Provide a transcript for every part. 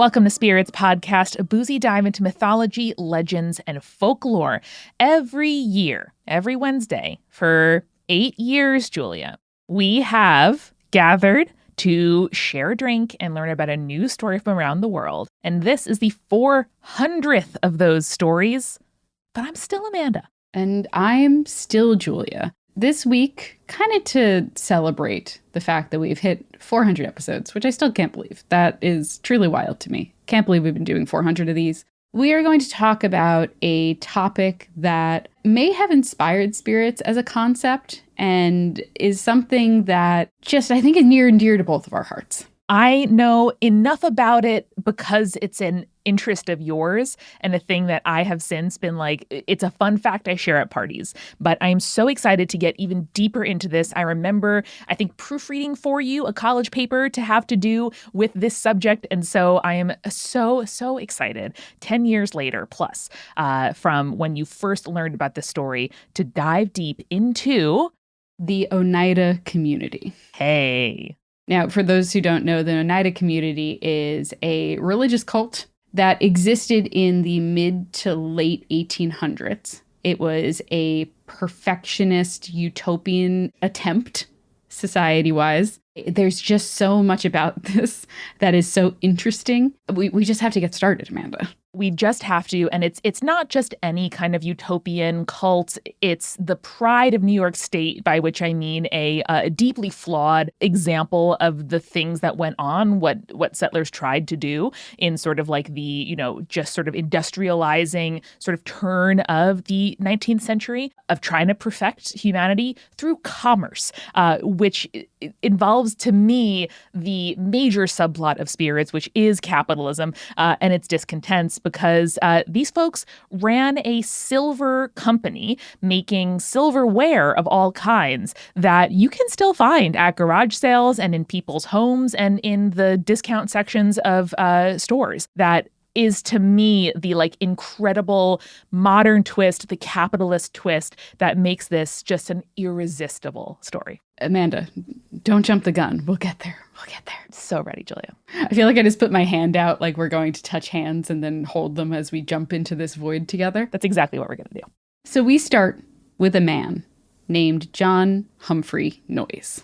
Welcome to Spirits Podcast, a boozy dive into mythology, legends, and folklore. Every year, every Wednesday, for 8 years, Julia, we have gathered to share a drink and learn about a new story from around the world. And this is the 400th of those stories. But I'm still Amanda. And I'm still Julia. This week, kind of to celebrate the fact that we've hit 400 episodes, which I still can't believe. That is truly wild to me. Can't believe we've been doing 400 of these. We are going to talk about a topic that may have inspired spirits as a concept and is something that just, I think, is near and dear to both of our hearts. I know enough about it because it's an interest of yours and a thing that I have since been like, it's a fun fact I share at parties. But I'm so excited to get even deeper into this. I remember, I think, proofreading for you a college paper to have to do with this subject. And so I am so excited 10 years later plus from when you first learned about this story to dive deep into the Oneida Community. Hey. Now, for those who don't know, the Oneida Community is a religious cult that existed in the mid to late 1800s. It was a perfectionist utopian attempt, society-wise. There's just so much about this that is so interesting. We just have to get started, Amanda. We just have to, and it's not just any kind of utopian cult. It's the pride of New York State, by which I mean a deeply flawed example of the things that went on, what settlers tried to do in sort of like the, just sort of industrializing sort of turn of the 19th century of trying to perfect humanity through commerce, which involves, to me, the major subplot of Spirits, which is capitalism and its discontents, because these folks ran a silver company making silverware of all kinds that you can still find at garage sales and in people's homes and in the discount sections of stores. That is, to me, the incredible modern twist, the capitalist twist that makes this just an irresistible story. Amanda, don't jump the gun. We'll get there. So ready, Julia. I feel like I just put my hand out like we're going to touch hands and then hold them as we jump into this void together. That's exactly what we're going to do. So we start with a man named John Humphrey Noyes.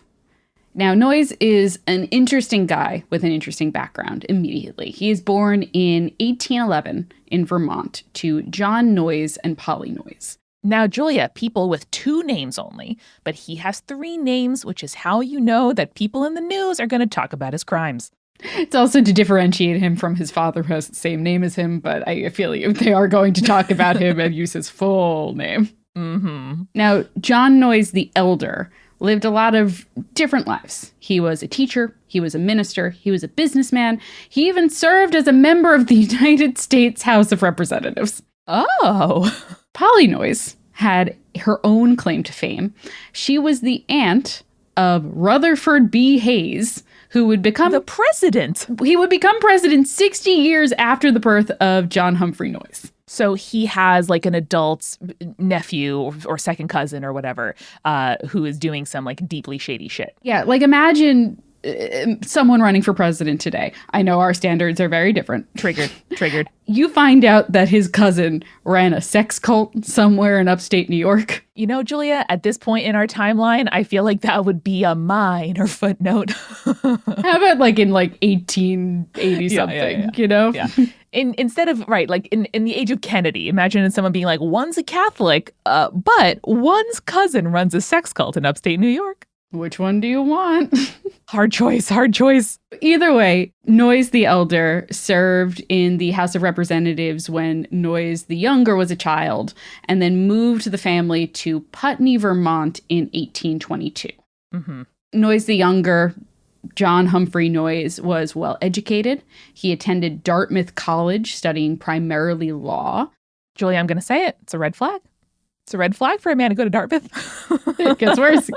Now, Noyes is an interesting guy with an interesting background immediately. He is born in 1811 in Vermont to John Noyes and Polly Noyes. Now, Julia, people with 2 names only, but he has 3 names, which is how you know that people in the news are going to talk about his crimes. It's also to differentiate him from his father who has the same name as him, but I feel you. They are going to talk about him and use his full name. Mm-hmm. Now, John Noyes the Elder lived a lot of different lives. He was a teacher, he was a minister, he was a businessman. He even served as a member of the United States House of Representatives. Oh. Polly Noyes had her own claim to fame. She was the aunt of Rutherford B. Hayes, who would become the president. He would become president 60 years after the birth of John Humphrey Noyes. So he has an adult nephew or second cousin or whatever who is doing some deeply shady shit. Yeah, imagine someone running for president today. I know our standards are very different. Triggered. You find out that his cousin ran a sex cult somewhere in upstate New York. Julia, at this point in our timeline, I feel like that would be a minor footnote. How about in 1880 something, Yeah. Instead of, in the age of Kennedy, imagine someone being like, one's a Catholic, but one's cousin runs a sex cult in upstate New York. Which one do you want? Hard choice. Either way, Noyes the Elder served in the House of Representatives when Noyes the Younger was a child, and then moved the family to Putney, Vermont in 1822. Mm-hmm. Noyes the Younger, John Humphrey Noyes, was well educated. He attended Dartmouth College, studying primarily law. Julia, I'm going to say it. It's a red flag. It's a red flag for a man to go to Dartmouth. It gets worse.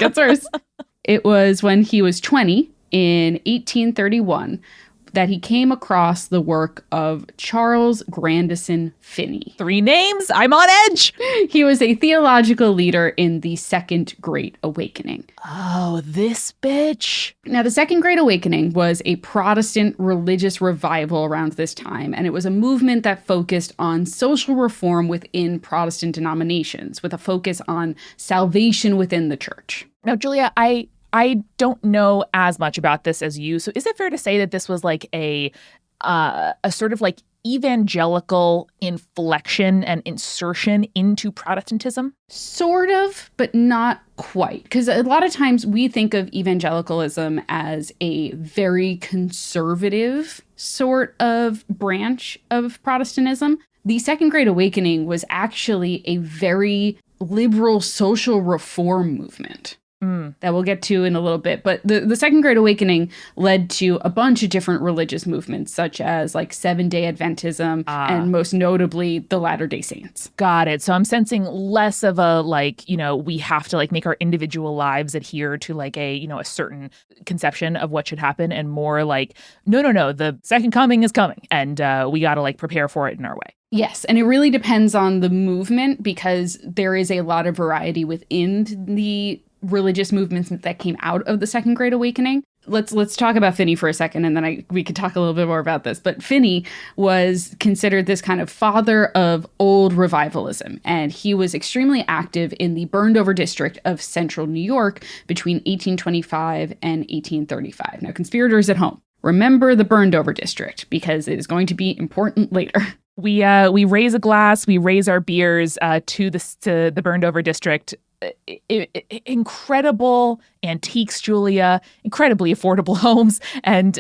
It was when he was 20 in 1831 that he came across the work of Charles Grandison Finney. 3 names? I'm on edge! He was a theological leader in the Second Great Awakening. Oh, this bitch. Now, the Second Great Awakening was a Protestant religious revival around this time, and it was a movement that focused on social reform within Protestant denominations, with a focus on salvation within the church. Now, Julia, I don't know as much about this as you. So is it fair to say that this was like a sort of like evangelical inflection and insertion into Protestantism? Sort of, but not quite. Because a lot of times we think of evangelicalism as a very conservative sort of branch of Protestantism. The Second Great Awakening was actually a very liberal social reform movement. That we'll get to in a little bit. But the Second Great Awakening led to a bunch of different religious movements, such as like Seventh-day Adventism and most notably the Latter-day Saints. Got it. So I'm sensing less of a like, we have to like make our individual lives adhere to like a certain conception of what should happen, and more like, no, the second coming is coming and we got to like prepare for it in our way. Yes, and it really depends on the movement because there is a lot of variety within the religious movements that came out of the Second Great Awakening. Let's talk about Finney for a second, and then we could talk a little bit more about this. But Finney was considered this kind of father of old revivalism, and he was extremely active in the burned-over district of central New York between 1825 and 1835. Now, conspirators at home, remember the burned-over district because it is going to be important later. We raise a glass, we raise our beers to the burned-over district. Incredible antiques, Julia, incredibly affordable homes, and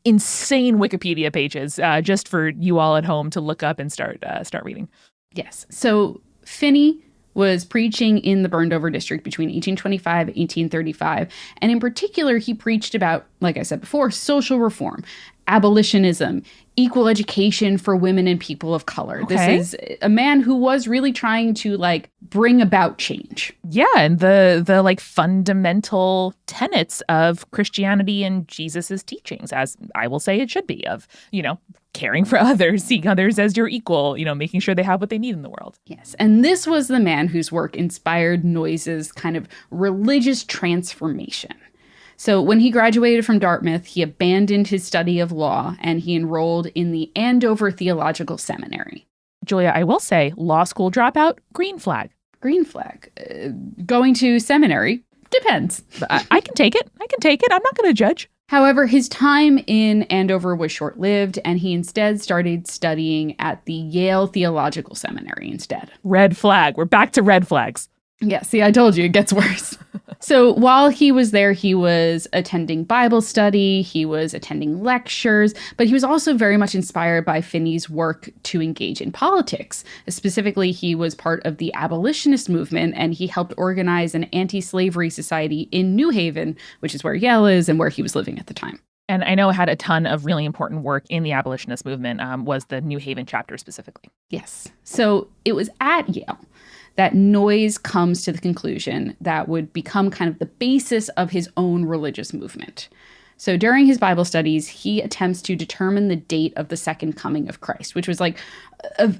insane Wikipedia pages just for you all at home to look up and start reading. Yes. So Finney was preaching in the burned over district between 1825 and 1835. And in particular, he preached about, like I said before, social reform, abolitionism, equal education for women and people of color. Okay. This is a man who was really trying to like bring about change. Yeah, and the like fundamental tenets of Christianity and Jesus's teachings, as I will say it should be, of, caring for others, seeing others as your equal, making sure they have what they need in the world. Yes. And this was the man whose work inspired Noyes' kind of religious transformation. So when he graduated from Dartmouth, he abandoned his study of law and he enrolled in the Andover Theological Seminary. Julia, I will say, law school dropout, green flag. Green flag. Going to seminary depends. I can take it. I'm not going to judge. However, his time in Andover was short-lived, and he instead started studying at the Yale Theological Seminary instead. Red flag. We're back to red flags. Yeah, see, I told you, it gets worse. So while he was there, he was attending Bible study, he was attending lectures, but he was also very much inspired by Finney's work to engage in politics. Specifically, he was part of the abolitionist movement, and he helped organize an anti-slavery society in New Haven, which is where Yale is and where he was living at the time. And I know it had a ton of really important work in the abolitionist movement, was the New Haven chapter specifically. Yes. So it was at Yale that Noyes comes to the conclusion that would become kind of the basis of his own religious movement. So during his Bible studies, he attempts to determine the date of the second coming of Christ, which was like,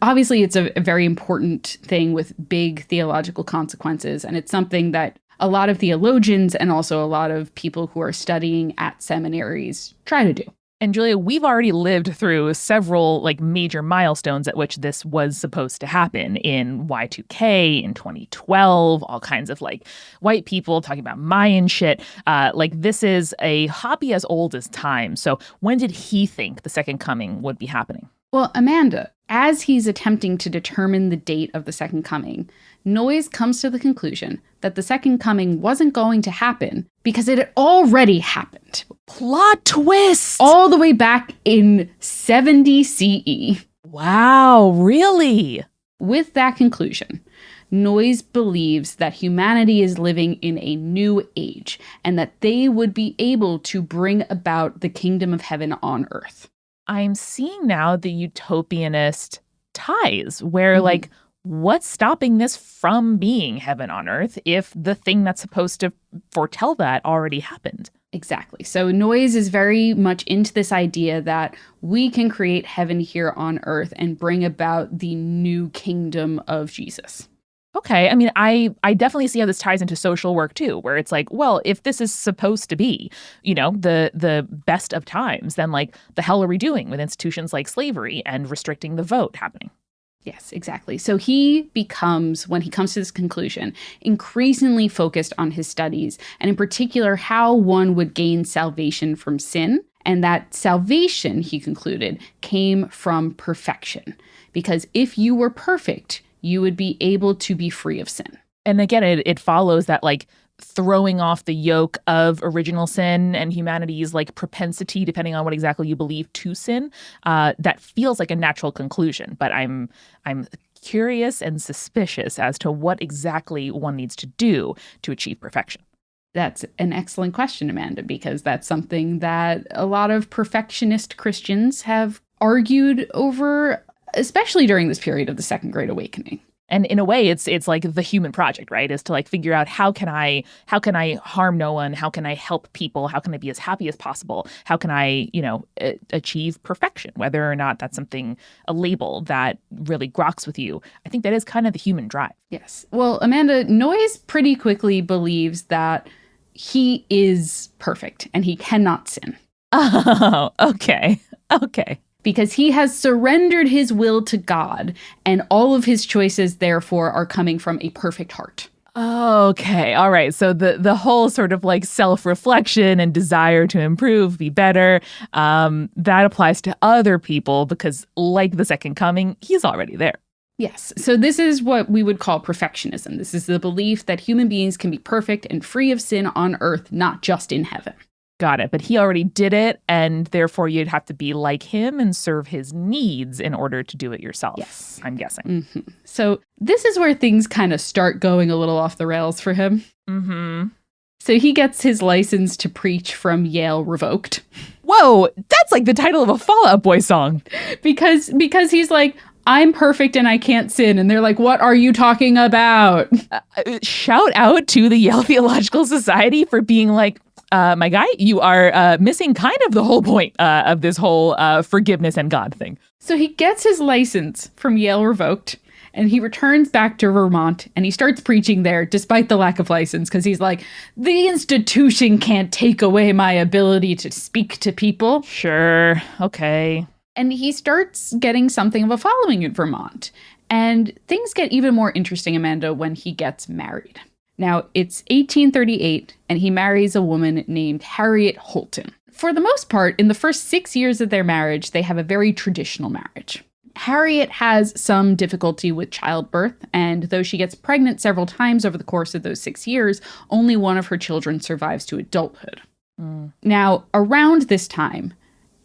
obviously it's a very important thing with big theological consequences. And it's something that a lot of theologians and also a lot of people who are studying at seminaries try to do. And Julia, we've already lived through several like major milestones at which this was supposed to happen in Y2K, in 2012, all kinds of like white people talking about Mayan shit. Like this is a hobby as old as time. So when did he think the second coming would be happening? Well, Amanda, as he's attempting to determine the date of the second coming, Noyes comes to the conclusion that the second coming wasn't going to happen because it had already happened. Plot twist! All the way back in 70 CE. Wow, really? With that conclusion, Noyes believes that humanity is living in a new age and that they would be able to bring about the kingdom of heaven on earth. I'm seeing now the utopianist ties where like, what's stopping this from being heaven on earth if the thing that's supposed to foretell that already happened? Exactly. So Noyes is very much into this idea that we can create heaven here on earth and bring about the new kingdom of Jesus. Okay. I mean, I definitely see how this ties into social work too, where it's like, well, if this is supposed to be, the best of times, then like the hell are we doing with institutions like slavery and restricting the vote happening? Yes, exactly. So he becomes, when he comes to this conclusion, increasingly focused on his studies, and in particular, how one would gain salvation from sin. And that salvation, he concluded, came from perfection. Because if you were perfect, you would be able to be free of sin. And again, it follows that like throwing off the yoke of original sin and humanity's like propensity, depending on what exactly you believe, to sin, that feels like a natural conclusion. But I'm curious and suspicious as to what exactly one needs to do to achieve perfection. That's an excellent question, Amanda, because that's something that a lot of perfectionist Christians have argued over, especially during this period of the Second Great Awakening. And in a way, it's like the human project, right? Is to like figure out how can I harm no one? How can I help people? How can I be as happy as possible? How can I, achieve perfection? Whether or not that's a label that really groks with you. I think that is kind of the human drive. Yes. Well, Amanda, Noyes pretty quickly believes that he is perfect and he cannot sin. Oh, okay. Okay. Because he has surrendered his will to God, and all of his choices, therefore, are coming from a perfect heart. Okay. All right. So the whole sort of like self-reflection and desire to improve, be better, that applies to other people because like the second coming, he's already there. Yes. So this is what we would call perfectionism. This is the belief that human beings can be perfect and free of sin on earth, not just in heaven. Got it. But he already did it, and therefore you'd have to be like him and serve his needs in order to do it yourself. Yes. I'm guessing. Mm-hmm. So this is where things kind of start going a little off the rails for him. Mm-hmm. So he gets his license to preach from Yale revoked. Whoa, that's like the title of a Fall Out Boy song. Because he's like, I'm perfect and I can't sin. And they're like, what are you talking about? Shout out to the Yale Theological Society for being like, my guy, you are missing kind of the whole point of this whole forgiveness and God thing. So he gets his license from Yale revoked, and he returns back to Vermont, and he starts preaching there despite the lack of license, because he's like, the institution can't take away my ability to speak to people. Sure. Okay. And he starts getting something of a following in Vermont. And things get even more interesting, Amanda, when he gets married. Now, it's 1838, and he marries a woman named Harriet Holton. For the most part, in the first 6 years of their marriage, they have a very traditional marriage. Harriet has some difficulty with childbirth, and though she gets pregnant several times over the course of those 6 years, only one of her children survives to adulthood. Now, around this time,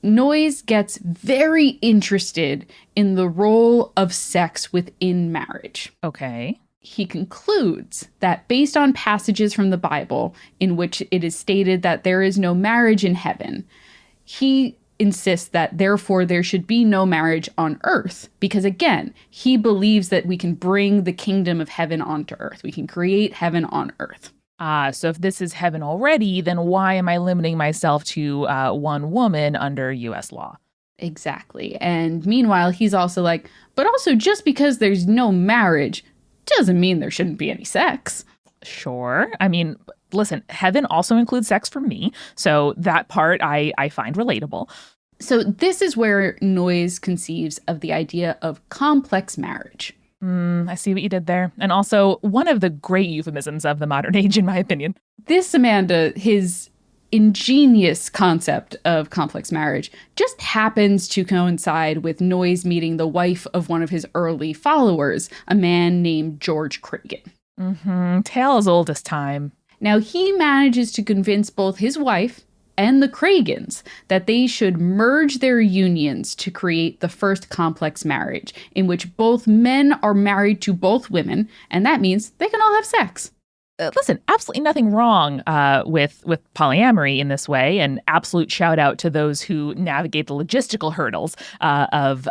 Noyes gets very interested in the role of sex within marriage. Okay. He concludes that based on passages from the Bible in which it is stated that there is no marriage in heaven, he insists that therefore there should be no marriage on earth, because again, he believes that we can bring the kingdom of heaven onto earth. We can create heaven on earth. So if this is heaven already, then why am I limiting myself to one woman under U.S. law? Exactly. And meanwhile, he's also like, but also just because there's no marriage doesn't mean there shouldn't be any sex. Sure. I mean, listen, heaven also includes sex for me. So that part I find relatable. So this is where Noyes conceives of the idea of complex marriage. I see what you did there. And also one of the great euphemisms of the modern age, in my opinion. This, Amanda, his ingenious concept of complex marriage just happens to coincide with Noyes meeting the wife of one of his early followers, a man named George Craigan. Tale as old as time. Now, he manages to convince both his wife and the Craigans that they should merge their unions to create the first complex marriage, in which both men are married to both women, and that means they can all have sex. Listen, absolutely nothing wrong with polyamory in this way, and absolute shout out to those who navigate the logistical hurdles of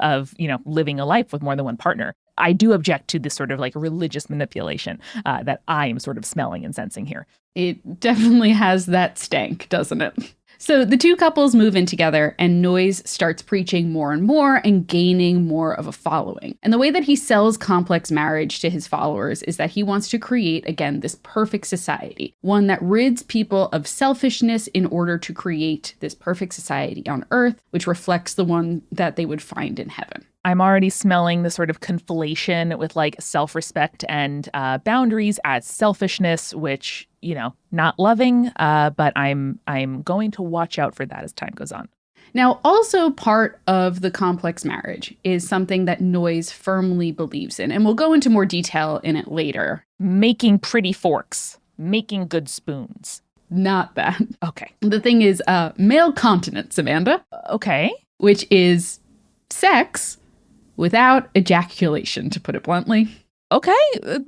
living a life with more than one partner. I do object to this sort of like religious manipulation that I'm sort of smelling and sensing here. It definitely has that stank, doesn't it? So the two couples move in together, and Noyes starts preaching more and more and gaining more of a following. And the way that he sells complex marriage to his followers is that he wants to create, again, this perfect society, one that rids people of selfishness in order to create this perfect society on earth, which reflects the one that they would find in heaven. I'm already smelling the sort of conflation with like self-respect and boundaries as selfishness, which, you know, not loving, but I'm going to watch out for that as time goes on. Now, also part of the complex marriage is something that Noyes firmly believes in, and we'll go into more detail in it later. Making pretty forks, making good spoons. Not that. Okay. The thing is male continence, Amanda. Okay. Which is sex without ejaculation, to put it bluntly. Okay,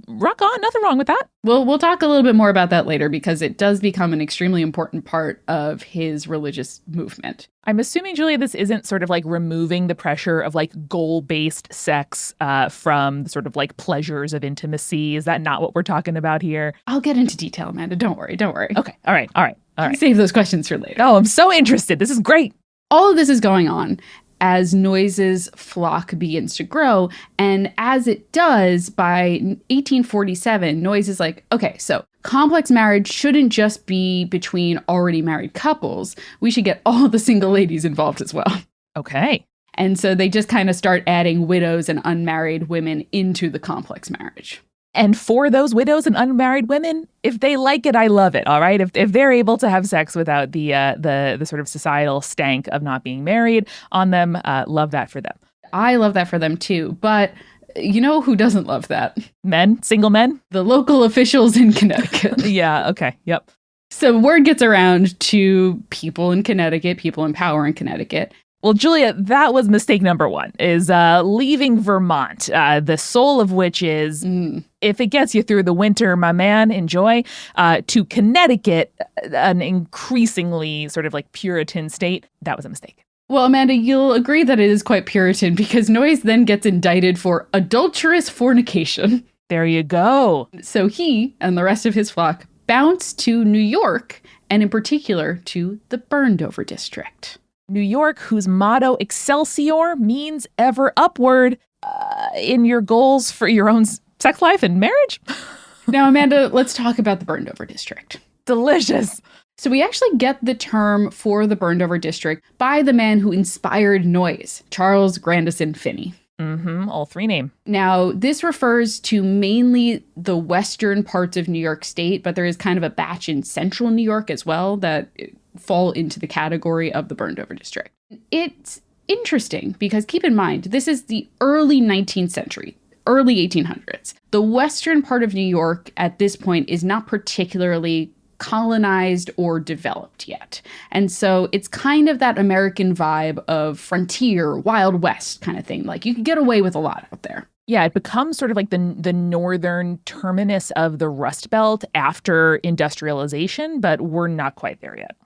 rock on. Nothing wrong with that. We'll talk a little bit more about that later because it does become an extremely important part of his religious movement. I'm assuming, Julia, this isn't sort of like removing the pressure of like goal-based sex from the sort of like pleasures of intimacy. Is that not what we're talking about here? I'll get into detail, Amanda. Don't worry. Okay. All right. Save those questions for later. Oh, I'm so interested. This is great. All of this is going on as Noyes's flock begins to grow. And as it does, by 1847, Noyes is like, okay, so complex marriage shouldn't just be between already married couples. We should get all the single ladies involved as well. Okay. And so they just kind of start adding widows and unmarried women into the complex marriage. And for those widows and unmarried women, if they like it, I love it. All right. If they're able to have sex without the sort of societal stank of not being married on them, love that for them. I love that for them, too. But you know who doesn't love that? Men? Single men? The local officials in Connecticut. Yeah. OK. Yep. So word gets around to people in Connecticut, people in power in Connecticut. Well, Julia, that was mistake number one, is leaving Vermont, the soul of which is, if it gets you through the winter, my man, enjoy, to Connecticut, an increasingly sort of like Puritan state. That was a mistake. Well, Amanda, you'll agree that it is quite Puritan because Noyes then gets indicted for adulterous fornication. There you go. So he and the rest of his flock bounce to New York, and in particular to the Burned-Over district. New York, whose motto Excelsior means ever upward in your goals for your own sex life and marriage. Now, Amanda, let's talk about the Burned-Over district. Delicious. So we actually get the term for the Burned-Over district by the man who inspired Noyes, Charles Grandison Finney. All three name. Now, this refers to mainly the western parts of New York State, but there is kind of a batch in central New York as well that fall into the category of the Burned-Over district. It's interesting because keep in mind, this is the early 19th century, early 1800s. The western part of New York at this point is not particularly colonized or developed yet. And so it's kind of that American vibe of frontier, Wild West kind of thing. Like you can get away with a lot out there. Yeah, it becomes sort of like the northern terminus of the Rust Belt after industrialization, but we're not quite there yet.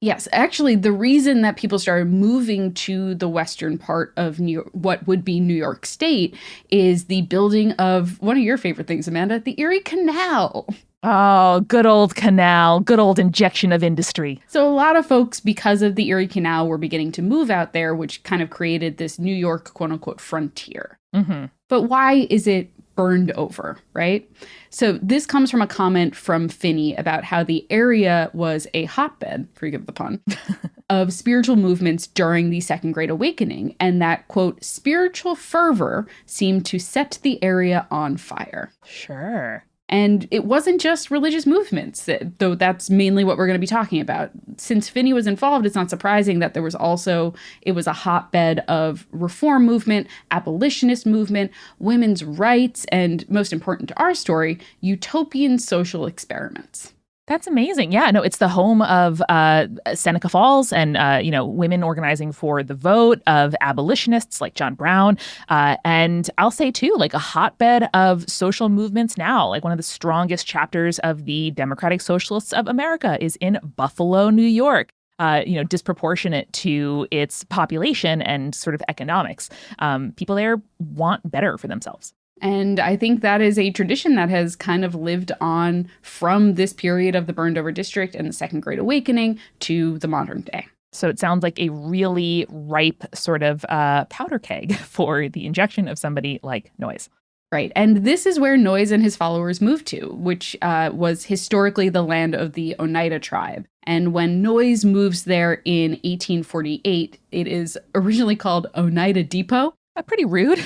Yes, actually, the reason that people started moving to the western part of New York, what would be New York State, is the building of one of your favorite things, Amanda, the Erie Canal. Oh, good old canal, good old injection of industry. So a lot of folks, because of the Erie Canal, were beginning to move out there, which kind of created this New York, quote unquote, frontier. But why is it burned over, right? So this comes from a comment from Finney about how the area was a hotbed, forgive the pun, of spiritual movements during the Second Great Awakening, and that, quote, spiritual fervor seemed to set the area on fire. Sure. And it wasn't just religious movements, though that's mainly what we're going to be talking about. Since Finney was involved, it's not surprising that there was also, it was a hotbed of reform movement, abolitionist movement, women's rights, and most important to our story, utopian social experiments. That's amazing. Yeah, no, it's the home of Seneca Falls and, women organizing for the vote, of abolitionists like John Brown. And I'll say, too, like a hotbed of social movements now. Like one of the strongest chapters of the Democratic Socialists of America is in Buffalo, New York. Disproportionate to its population and sort of economics. People there want better for themselves. And I think that is a tradition that has kind of lived on from this period of the burned over district and the Second Great Awakening to the modern day. So it sounds like a really ripe sort of powder keg for the injection of somebody like Noyes. Right. And this is where Noyes and his followers moved to, which was historically the land of the Oneida tribe. And when Noyes moves there in 1848, it is originally called Oneida Depot. Pretty rude.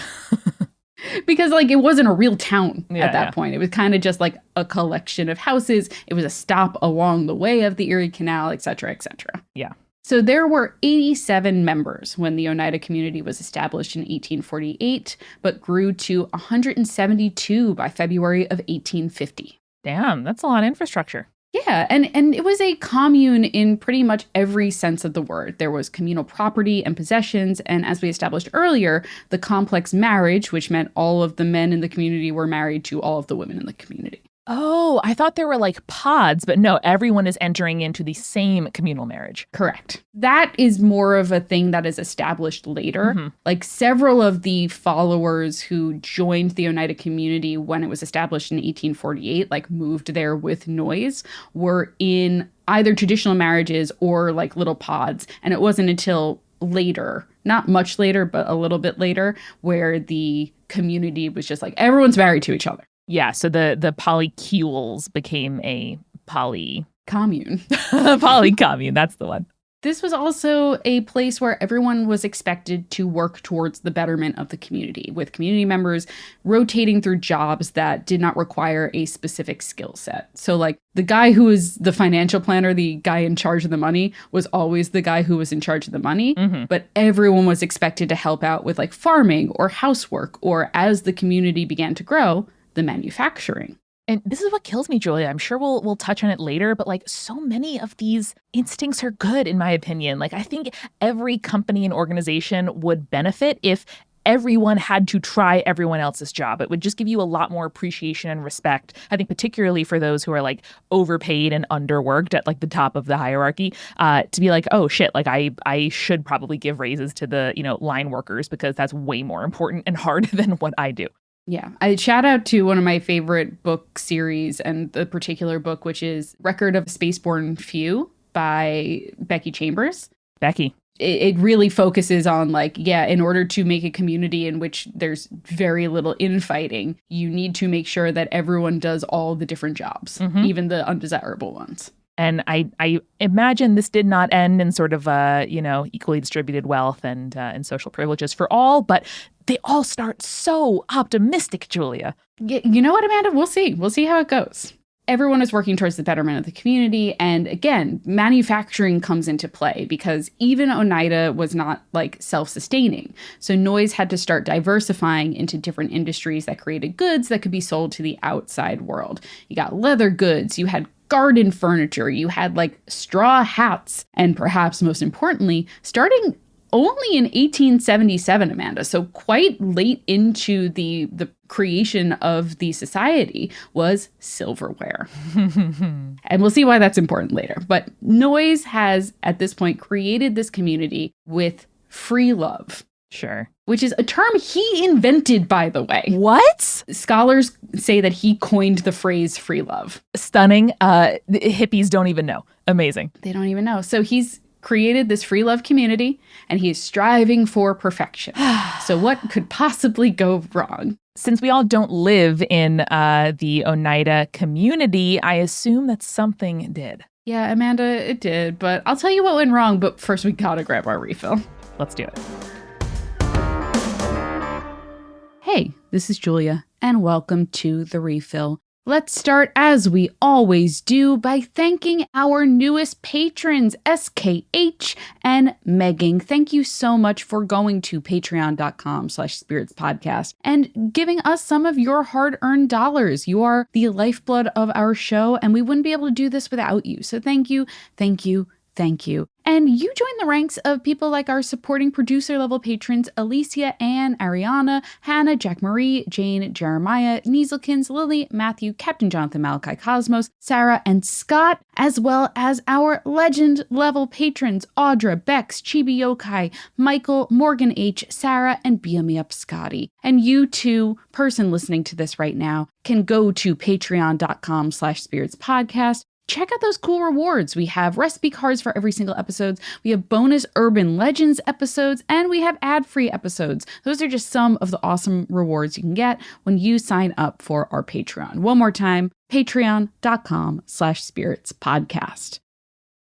Because it wasn't a real town at that point. It was kind of just like a collection of houses. It was a stop along the way of the Erie Canal, et cetera, et cetera. Yeah. So there were 87 members when the Oneida Community was established in 1848, but grew to 172 by February of 1850. Damn, that's a lot of infrastructure. Yeah, and it was a commune in pretty much every sense of the word. There was communal property and possessions, and as we established earlier, the complex marriage, which meant all of the men in the community were married to all of the women in the community. Oh, I thought there were like pods, but no, everyone is entering into the same communal marriage. Correct. That is more of a thing that is established later. Mm-hmm. Like several of the followers who joined the Oneida Community when it was established in 1848, like moved there with Noyes, were in either traditional marriages or like little pods. And it wasn't until later, not much later, but a little bit later, where the community was just like, everyone's married to each other. Yeah, so the polycules became a commune. Polycommune, that's the one. This was also a place where everyone was expected to work towards the betterment of the community, with community members rotating through jobs that did not require a specific skill set. So like the guy who was the financial planner, the guy in charge of the money, was always the guy who was in charge of the money. Mm-hmm. But everyone was expected to help out with like farming or housework, or as the community began to grow, the manufacturing. And this is what kills me, Julia. I'm sure we'll touch on it later, but like so many of these instincts are good, in my opinion. Like I think every company and organization would benefit if everyone had to try everyone else's job. It would just give you a lot more appreciation and respect. I think particularly for those who are like overpaid and underworked at like the top of the hierarchy, to be like, oh shit, like I should probably give raises to the, line workers because that's way more important and hard than what I do. Yeah. I shout out to one of my favorite book series and the particular book, which is Record of a Spaceborne Few by Becky Chambers. Becky. It really focuses on in order to make a community in which there's very little infighting, you need to make sure that everyone does all the different jobs, even the undesirable ones. And I imagine this did not end in sort of, equally distributed wealth and social privileges for all, but they all start so optimistic, Julia. You know what, Amanda? We'll see. We'll see how it goes. Everyone is working towards the betterment of the community. And again, manufacturing comes into play because even Oneida was not self-sustaining. So Noyes had to start diversifying into different industries that created goods that could be sold to the outside world. You got leather goods, you had garden furniture, you had straw hats, and perhaps most importantly, starting only in 1877, Amanda, so quite late into the creation of the society, was silverware. And we'll see why that's important later. But Noyes has, at this point, created this community with free love. Sure. Which is a term he invented, by the way. What? Scholars say that he coined the phrase free love. Stunning. The hippies don't even know. Amazing. They don't even know. So he's created this free love community, and he is striving for perfection. So what could possibly go wrong? Since we all don't live in the Oneida community, I assume that something did. Yeah, Amanda, it did. But I'll tell you what went wrong, but first we gotta grab our refill. Let's do it. Hey, this is Julia, and welcome to The Refill. Let's start, as we always do, by thanking our newest patrons, SKH and Megan. Thank you so much for going to patreon.com/spiritspodcast and giving us some of your hard-earned dollars. You are the lifeblood of our show, and we wouldn't be able to do this without you. So thank you, thank you, thank you. And you join the ranks of people like our supporting producer level patrons Alicia, Anne, Ariana, Hannah, Jack Marie, Jane, Jeremiah, Nieselkins, Lily, Matthew, Captain Jonathan, Malachi Cosmos, Sarah, and Scott, as well as our legend level patrons Audra, Bex, Chibi Yokai, Michael, Morgan H, Sarah, and Beam Me Up Scotty. And you too, person listening to this right now, can go to patreon.com/spiritspodcast. Check out those cool rewards. We have recipe cards for every single episode. We have bonus Urban Legends episodes, and we have ad-free episodes. Those are just some of the awesome rewards you can get when you sign up for our Patreon. One more time, patreon.com/spiritspodcast.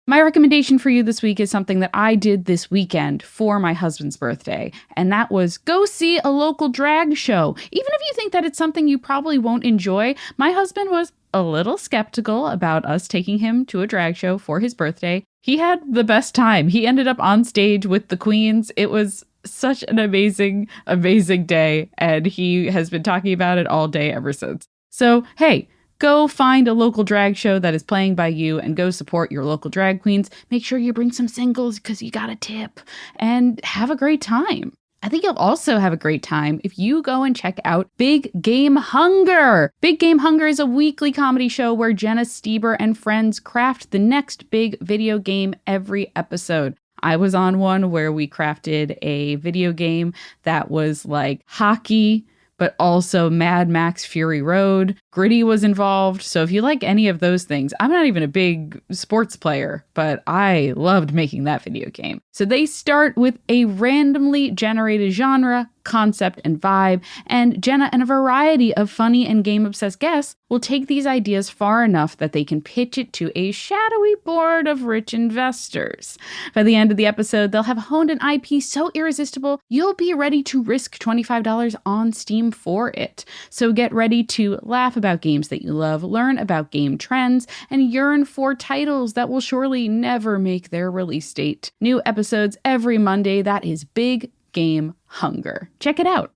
My recommendation for you this week is something that I did this weekend for my husband's birthday, and that was go see a local drag show. Even if you think that it's something you probably won't enjoy, my husband was a little skeptical about us taking him to a drag show for his birthday. He had the best time. He ended up on stage with the queens. It was such an amazing, amazing day, and he has been talking about it all day ever since. So, hey, go find a local drag show that is playing by you and go support your local drag queens. Make sure you bring some singles because you got a tip, and have a great time. I think you'll also have a great time if you go and check out Big Game Hunger. Big Game Hunger is a weekly comedy show where Jenna Stieber and friends craft the next big video game every episode. I was on one where we crafted a video game that was like hockey, but also Mad Max Fury Road. Gritty was involved. So if you like any of those things, I'm not even a big sports player, but I loved making that video game. So they start with a randomly generated genre, concept, and vibe, and Jenna and a variety of funny and game-obsessed guests will take these ideas far enough that they can pitch it to a shadowy board of rich investors. By the end of the episode, they'll have honed an IP so irresistible, you'll be ready to risk $25 on Steam for it. So get ready to laugh about games that you love, learn about game trends, and yearn for titles that will surely never make their release date. New episodes every Monday. That is Big Game Hunger. Check it out.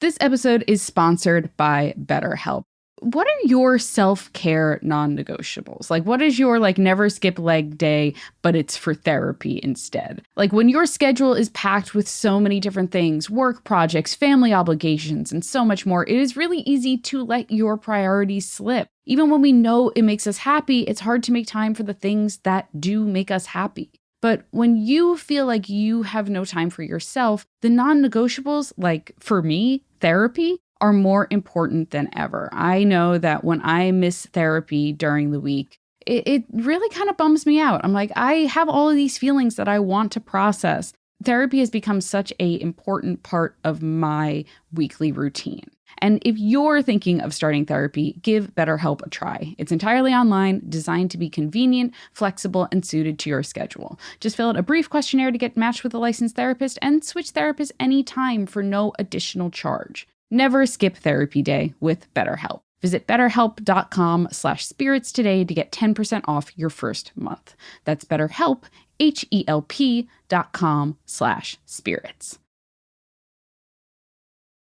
This episode is sponsored by BetterHelp. What are your self-care non-negotiables? Like, what is your, never skip leg day, but it's for therapy instead? Like, when your schedule is packed with so many different things, work projects, family obligations, and so much more, it is really easy to let your priorities slip. Even when we know it makes us happy, it's hard to make time for the things that do make us happy. But when you feel like you have no time for yourself, the non-negotiables, like for me, therapy, are more important than ever. I know that when I miss therapy during the week, it really kind of bums me out. I'm like, I have all of these feelings that I want to process. Therapy has become such an important part of my weekly routine. And if you're thinking of starting therapy, give BetterHelp a try. It's entirely online, designed to be convenient, flexible, and suited to your schedule. Just fill out a brief questionnaire to get matched with a licensed therapist and switch therapists anytime for no additional charge. Never skip therapy day with BetterHelp. Visit betterhelp.com/spirits today to get 10% off your first month. That's BetterHelp, HELP.com/spirits.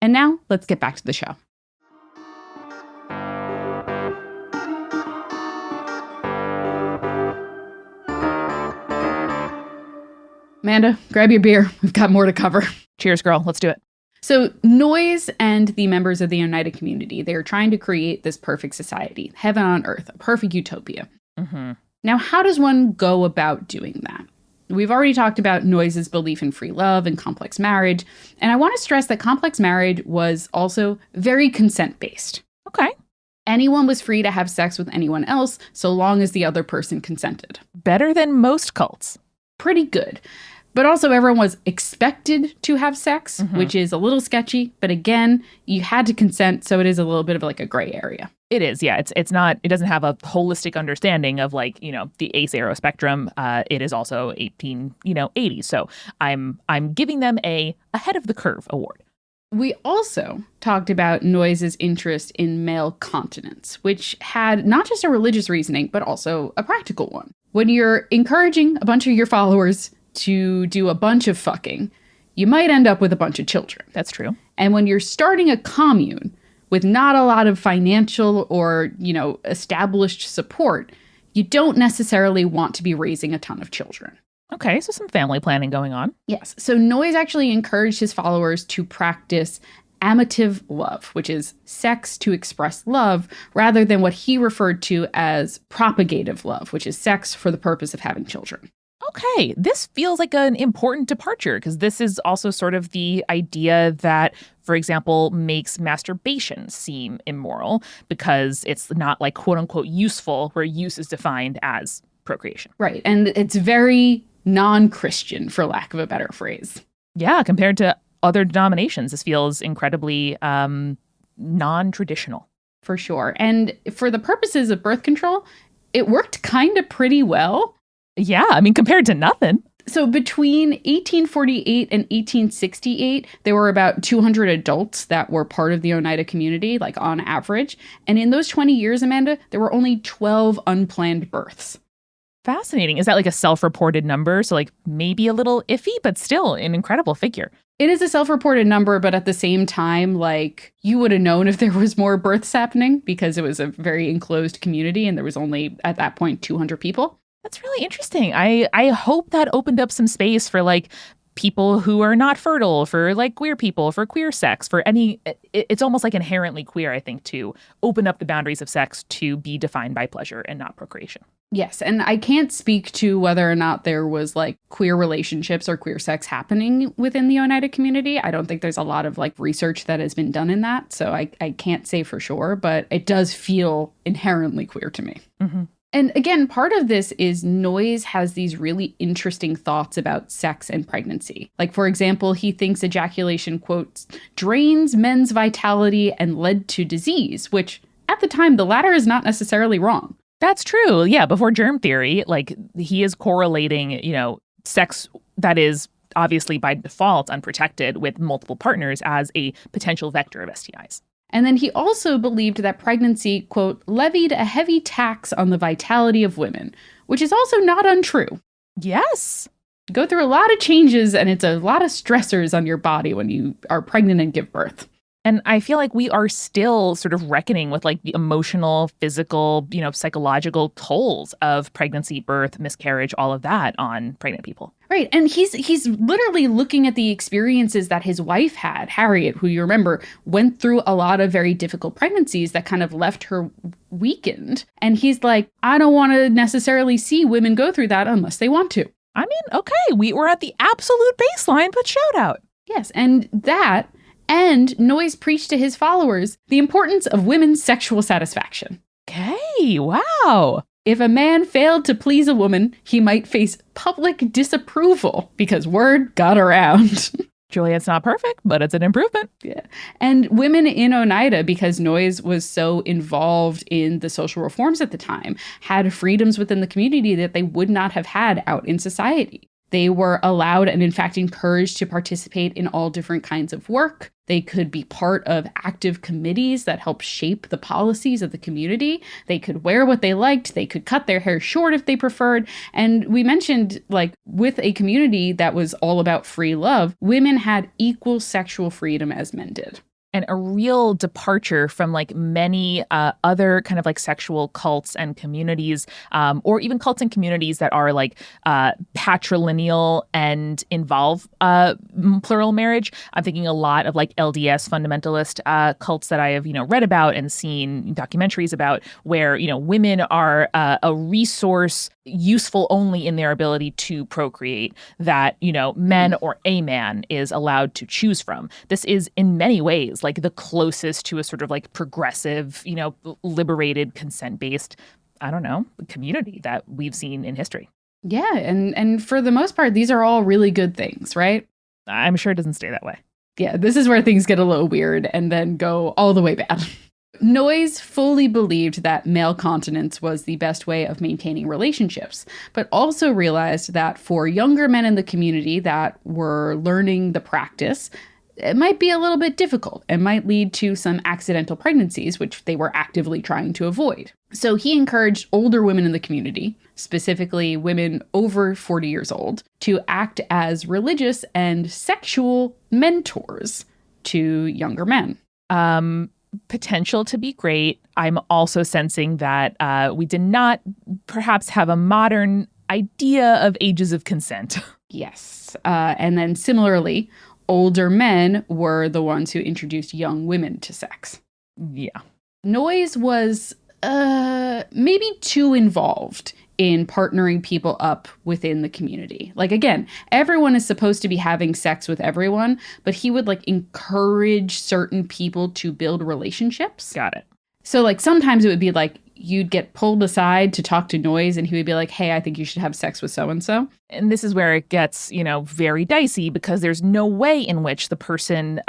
And now, let's get back to the show. Amanda, grab your beer. We've got more to cover. Cheers, girl. Let's do it. So Noise and the members of the Oneida Community, they are trying to create this perfect society, heaven on earth, a perfect utopia. Mm-hmm. Now, how does one go about doing that? We've already talked about Noise's belief in free love and complex marriage, and I want to stress that complex marriage was also very consent-based. Okay. Anyone was free to have sex with anyone else so long as the other person consented. Better than most cults. Pretty good. But also everyone was expected to have sex, which is a little sketchy. But again, you had to consent, so it is a little bit of a gray area. It is, yeah. It's not, it doesn't have a holistic understanding of the ace-aro spectrum. It is also 1880. So I'm giving them a ahead of the curve award. We also talked about Noise's interest in male continence, which had not just a religious reasoning, but also a practical one. When you're encouraging a bunch of your followers to do a bunch of fucking, you might end up with a bunch of children. That's true. And when you're starting a commune with not a lot of financial or, established support, you don't necessarily want to be raising a ton of children. Okay, so some family planning going on. Yes. So Noyes actually encouraged his followers to practice amative love, which is sex to express love, rather than what he referred to as propagative love, which is sex for the purpose of having children. Okay, this feels like an important departure because this is also sort of the idea that, for example, makes masturbation seem immoral because it's not like quote unquote useful, where use is defined as procreation. Right. And it's very non-Christian, for lack of a better phrase. Yeah, compared to other denominations, this feels incredibly non-traditional. For sure. And for the purposes of birth control, it worked kind of pretty well. Yeah, I mean, compared to nothing. So between 1848 and 1868, there were about 200 adults that were part of the Oneida community, like on average. And in those 20 years, Amanda, there were only 12 unplanned births. Fascinating. Is that like a self-reported number? So like maybe a little iffy, but still an incredible figure. It is a self-reported number, but at the same time, like, you would have known if there was more births happening because it was a very enclosed community and there was only, at that point, 200 people. That's really interesting. I hope that opened up some space for like people who are not fertile, for like queer people, for queer sex, for any, it's almost like inherently queer, I think, to open up the boundaries of sex to be defined by pleasure and not procreation. Yes, and I can't speak to whether or not there was like queer relationships or queer sex happening within the Oneida community. I don't think there's a lot of like research that has been done in that, so I can't say for sure, but it does feel inherently queer to me. Mm-hmm. And again, part of this is Noyes has these really interesting thoughts about sex and pregnancy. Like, for example, he thinks ejaculation, quote, drains men's vitality and led to disease, which at the time, the latter is not necessarily wrong. That's true. Yeah. Before germ theory, like he is correlating, sex that is obviously by default unprotected with multiple partners as a potential vector of STIs. And then he also believed that pregnancy, quote, levied a heavy tax on the vitality of women, which is also not untrue. Yes. You go through a lot of changes and it's a lot of stressors on your body when you are pregnant and give birth. And I feel like we are still sort of reckoning with like the emotional, physical, psychological tolls of pregnancy, birth, miscarriage, all of that on pregnant people. Right. And he's literally looking at the experiences that his wife had, Harriet, who you remember went through a lot of very difficult pregnancies that kind of left her weakened. And he's like, I don't want to necessarily see women go through that unless they want to. I mean, okay, we were at the absolute baseline, but shout out. Yes. And that. And Noyes preached to his followers the importance of women's sexual satisfaction. Okay, wow. If a man failed to please a woman, he might face public disapproval because word got around. Julia, it's not perfect, but it's an improvement. Yeah. And women in Oneida, because Noyes was so involved in the social reforms at the time, had freedoms within the community that they would not have had out in society. They were allowed and, in fact, encouraged to participate in all different kinds of work. They could be part of active committees that help shape the policies of the community. They could wear what they liked. They could cut their hair short if they preferred. And we mentioned, like, with a community that was all about free love, women had equal sexual freedom as men did. And a real departure from like many other kind of like sexual cults and communities, or even cults and communities that are like patrilineal and involve plural marriage. I'm thinking a lot of like LDS fundamentalist cults that I have, read about and seen documentaries about, where, women are a resource useful only in their ability to procreate, that, men or a man is allowed to choose from. This is in many ways like the closest to a sort of like progressive, liberated, consent-based, community that we've seen in history. Yeah. And for the most part, these are all really good things, right? I'm sure it doesn't stay that way. Yeah, this is where things get a little weird and then go all the way bad. Noyes fully believed that male continence was the best way of maintaining relationships, but also realized that for younger men in the community that were learning the practice, it might be a little bit difficult and might lead to some accidental pregnancies, which they were actively trying to avoid. So he encouraged older women in the community, specifically women over 40 years old, to act as religious and sexual mentors to younger men. potential to be great. I'm also sensing that we did not perhaps have a modern idea of ages of consent. Yes. And then similarly, older men were the ones who introduced young women to sex. Yeah. Noise was maybe too involved in partnering people up within the community. Like, again, everyone is supposed to be having sex with everyone, but he would like encourage certain people to build relationships. Got it. So like sometimes it would be like you'd get pulled aside to talk to Noise and he would be like, hey, I think you should have sex with so-and-so. And this is where it gets, very dicey because there's no way in which the person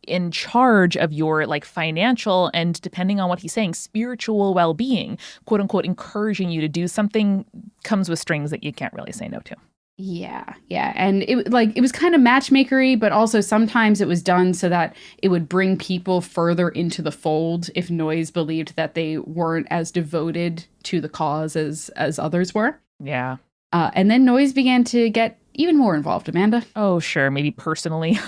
in charge of your like financial and, depending on what he's saying, spiritual well-being, quote unquote, encouraging you to do something comes with strings that you can't really say no to. Yeah. And it was kind of matchmakery, but also sometimes it was done so that it would bring people further into the fold if Noise believed that they weren't as devoted to the cause as others were. Yeah. And then Noise began to get even more involved, Amanda. Oh, sure. Maybe personally.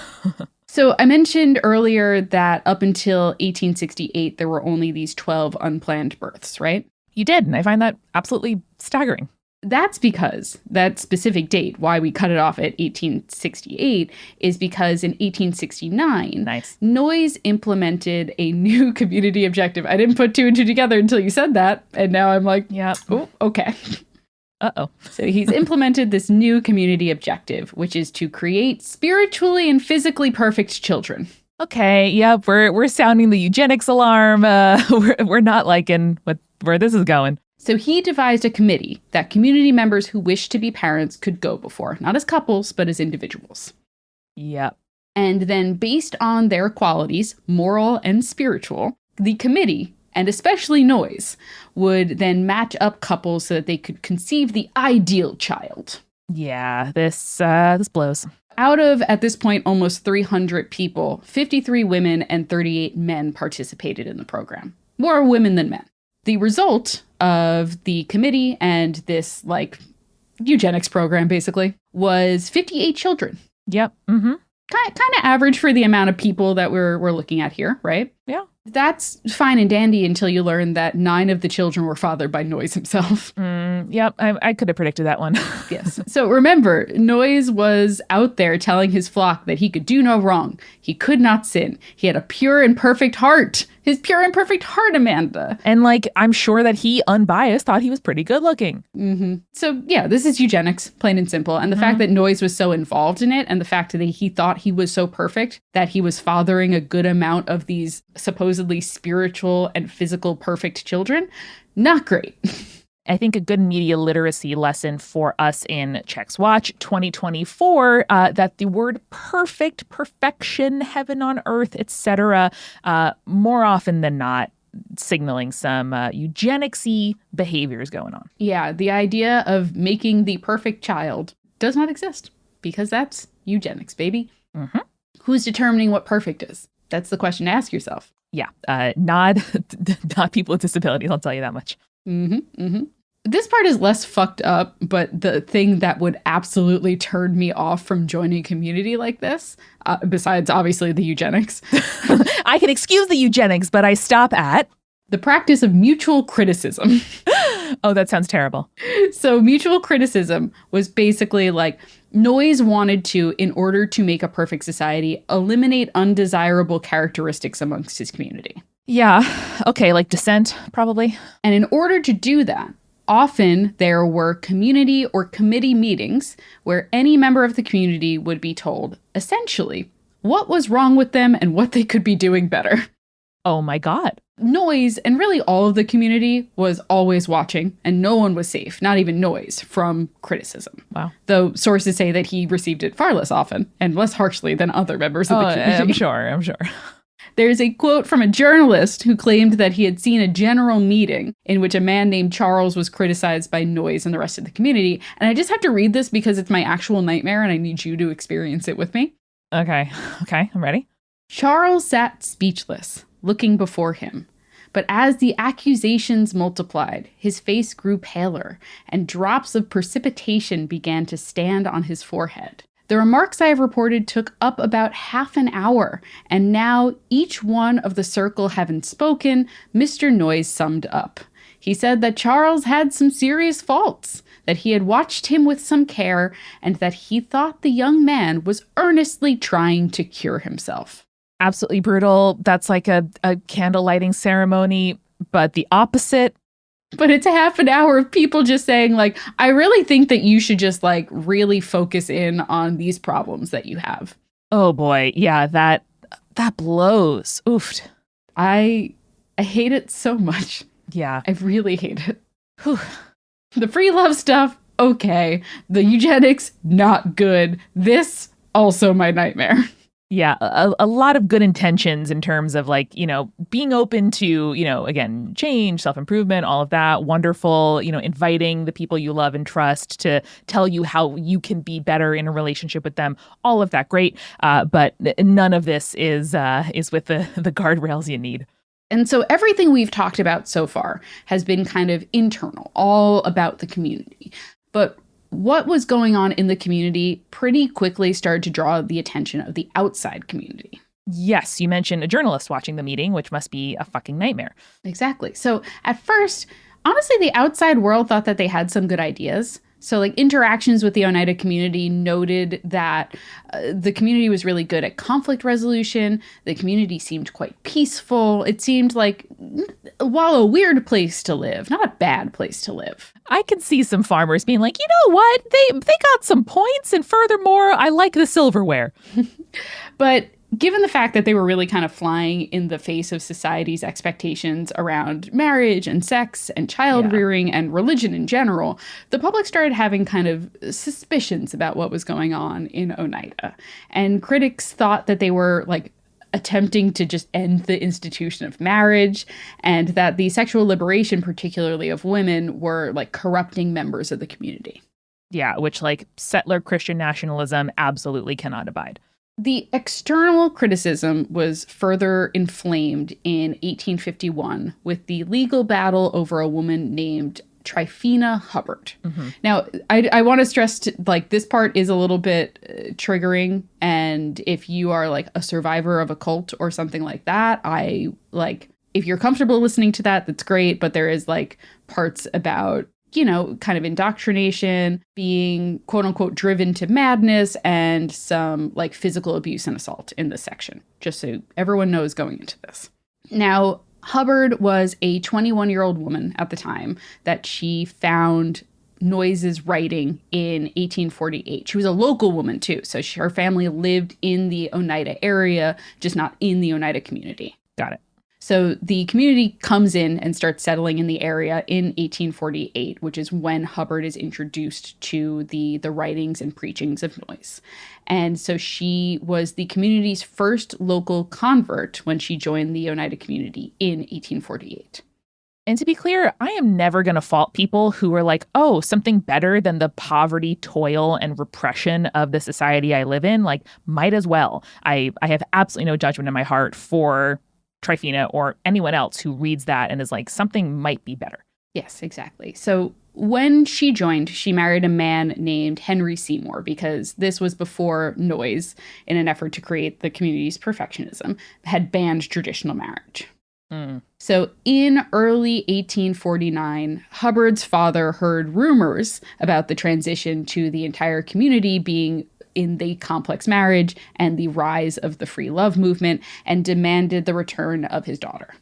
So I mentioned earlier that up until 1868, there were only these 12 unplanned births, right? You did. And I find that absolutely staggering. That's because that specific date, why we cut it off at 1868, is because in 1869, Noise implemented a new community objective. I didn't put two and two together until you said that. And now I'm like, yeah, oh, okay. Uh-oh. So he's implemented this new community objective, which is to create spiritually and physically perfect children. Okay, yep, we're sounding the eugenics alarm. We're not liking where this is going. So he devised a committee that community members who wished to be parents could go before, not as couples, but as individuals. Yep. And then based on their qualities, moral and spiritual, the committee, and especially Noise, would then match up couples so that they could conceive the ideal child. Yeah, this blows. Out of, at this point, almost 300 people, 53 women and 38 men participated in the program. More women than men. The result of the committee and this, like, eugenics program, basically, was 58 children. Yep. Mm-hmm. Kind of average for the amount of people that we're looking at here, right? Yeah. That's fine and dandy until you learn that 9 of the children were fathered by Noise himself. Yep, I could have predicted that one. Yes. So remember, Noise was out there telling his flock that he could do no wrong. He could not sin. He had a pure and perfect heart. His pure and perfect heart, Amanda. And like, I'm sure that he, unbiased, thought he was pretty good looking. Mm-hmm. So yeah, this is eugenics, plain and simple. And the fact that Noise was so involved in it, and the fact that he thought he was so perfect, that he was fathering a good amount of these supposedly spiritual and physical perfect children, not great. I think a good media literacy lesson for us in Check's Watch 2024, that the word perfect, perfection, heaven on earth, etc., more often than not, signaling some eugenics-y behaviors going on. Yeah, the idea of making the perfect child does not exist because that's eugenics, baby. Mm-hmm. Who's determining what perfect is? That's the question to ask yourself. Yeah, not people with disabilities, I'll tell you that much. Mm-hmm, mm-hmm. This part is less fucked up, but the thing that would absolutely turn me off from joining a community like this, besides obviously the eugenics. I can excuse the eugenics, but I stop at the practice of mutual criticism. Oh, that sounds terrible. So mutual criticism was basically like Noise wanted to, in order to make a perfect society, eliminate undesirable characteristics amongst his community. Yeah. Okay, like dissent, probably. And in order to do that, often there were community or committee meetings where any member of the community would be told, essentially, what was wrong with them and what they could be doing better. Oh my God. Noise, and really all of the community, was always watching, and no one was safe, not even Noise, from criticism. Wow. Though sources say that he received it far less often and less harshly than other members of the community. I'm sure. There's a quote from a journalist who claimed that he had seen a general meeting in which a man named Charles was criticized by Noise and the rest of the community. And I just have to read this because it's my actual nightmare and I need you to experience it with me. Okay, I'm ready. Charles sat speechless, looking before him. But as the accusations multiplied, his face grew paler, and drops of precipitation began to stand on his forehead. The remarks I have reported took up about half an hour, and now, each one of the circle having spoken, Mr. Noyes summed up. He said that Charles had some serious faults, that he had watched him with some care, and that he thought the young man was earnestly trying to cure himself. Absolutely brutal. That's like a candle lighting ceremony, but the opposite. But it's a half an hour of people just saying, like, I really think that you should just, like, really focus in on these problems that you have. Oh, boy. Yeah, that blows. Oof. I hate it so much. Yeah. I really hate it. Whew. The free love stuff, okay. The eugenics, not good. This, also my nightmare. Yeah, a lot of good intentions in terms of like, being open to, again, change, self-improvement, all of that. Wonderful, inviting the people you love and trust to tell you how you can be better in a relationship with them. All of that, great. But none of this is with the guardrails you need. And so everything we've talked about so far has been kind of internal, all about the community. But what was going on in the community pretty quickly started to draw the attention of the outside community. Yes, you mentioned a journalist watching the meeting, which must be a fucking nightmare. Exactly. So at first, honestly, the outside world thought that they had some good ideas. So like interactions with the Oneida community noted that the community was really good at conflict resolution. The community seemed quite peaceful. It seemed like, while a weird place to live, not a bad place to live. I can see some farmers being like, you know what? They got some points. And furthermore, I like the silverware. But given the fact that they were really kind of flying in the face of society's expectations around marriage and sex and child rearing and religion in general, the public started having kind of suspicions about what was going on in Oneida. And critics thought that they were like attempting to just end the institution of marriage, and that the sexual liberation, particularly of women, were like corrupting members of the community. Yeah, which like settler Christian nationalism absolutely cannot abide. The external criticism was further inflamed in 1851 with the legal battle over a woman named Schifini Hubbard. Mm-hmm. Now, I want to stress, like, this part is a little bit triggering. And if you are, like, a survivor of a cult or something like that, if you're comfortable listening to that, that's great. But there is, like, parts about, kind of indoctrination, being, quote unquote, driven to madness, and some, like, physical abuse and assault in this section, just so everyone knows going into this. Now, Hubbard was a 21-year-old woman at the time that she found Noyes's writing in 1848. She was a local woman, too, so her family lived in the Oneida area, just not in the Oneida community. Got it. So the community comes in and starts settling in the area in 1848, which is when Hubbard is introduced to the writings and preachings of Noyes. And so she was the community's first local convert when she joined the Oneida community in 1848. And to be clear, I am never going to fault people who are like, oh, something better than the poverty, toil, and repression of the society I live in. Like, might as well. I have absolutely no judgment in my heart for Schifini or anyone else who reads that and is like, something might be better. Yes, exactly. So when she joined, she married a man named Henry Seymour, because this was before Noyes, in an effort to create the community's perfectionism, had banned traditional marriage. So in early 1849, Hubbard's father heard rumors about the transition to the entire community being in the complex marriage and the rise of the free love movement, and demanded the return of his daughter.